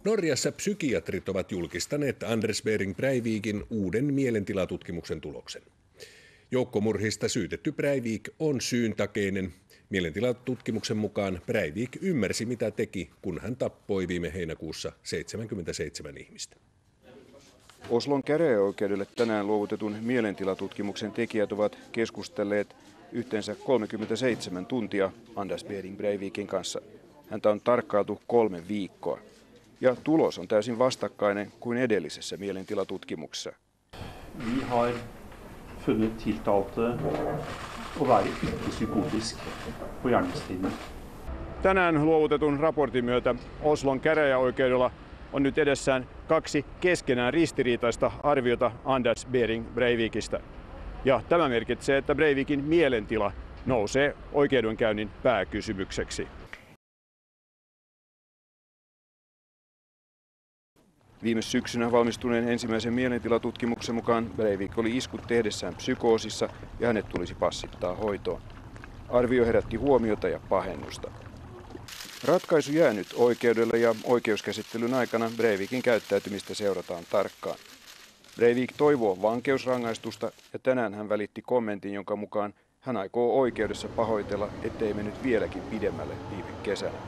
Norjassa psykiatrit ovat julkistaneet Anders Behring Breivikin uuden mielentilatutkimuksen tuloksen. Joukkomurhista syytetty Breivik on syyntakeinen. Mielentilatutkimuksen mukaan Breivik ymmärsi mitä teki, kun hän tappoi viime heinäkuussa 77 ihmistä. Oslon käräjäoikeudelle tänään luovutetun mielentilatutkimuksen tekijät ovat keskustelleet yhteensä 37 tuntia Anders Behring Breivikin kanssa. Häntä on tarkkailtu 3 viikkoa. Ja tulos on täysin vastakkainen kuin edellisessä mielentilatutkimuksessa. Vi har funnet tiltalte å være ikke psykotisk på gjerningstiden. Tänään luovutetun raportin myötä Oslon käräjäoikeudella on nyt edessään 2 keskenään ristiriitaista arviota Anders Behring Breivikistä. Ja tämä merkitsee, että Breivikin mielentila nousee oikeudenkäynnin pääkysymykseksi. Viime syksynä valmistuneen ensimmäisen mielentilatutkimuksen mukaan Breivik oli iskut tehdessään psykoosissa ja hänet tulisi passittaa hoitoon. Arvio herätti huomiota ja pahennusta. Ratkaisu jää nyt oikeudelle ja oikeuskäsittelyn aikana Breivikin käyttäytymistä seurataan tarkkaan. Breivik toivoo vankeusrangaistusta ja tänään hän välitti kommentin, jonka mukaan hän aikoo oikeudessa pahoitella, ettei mennyt vieläkin pidemmälle viime kesänä.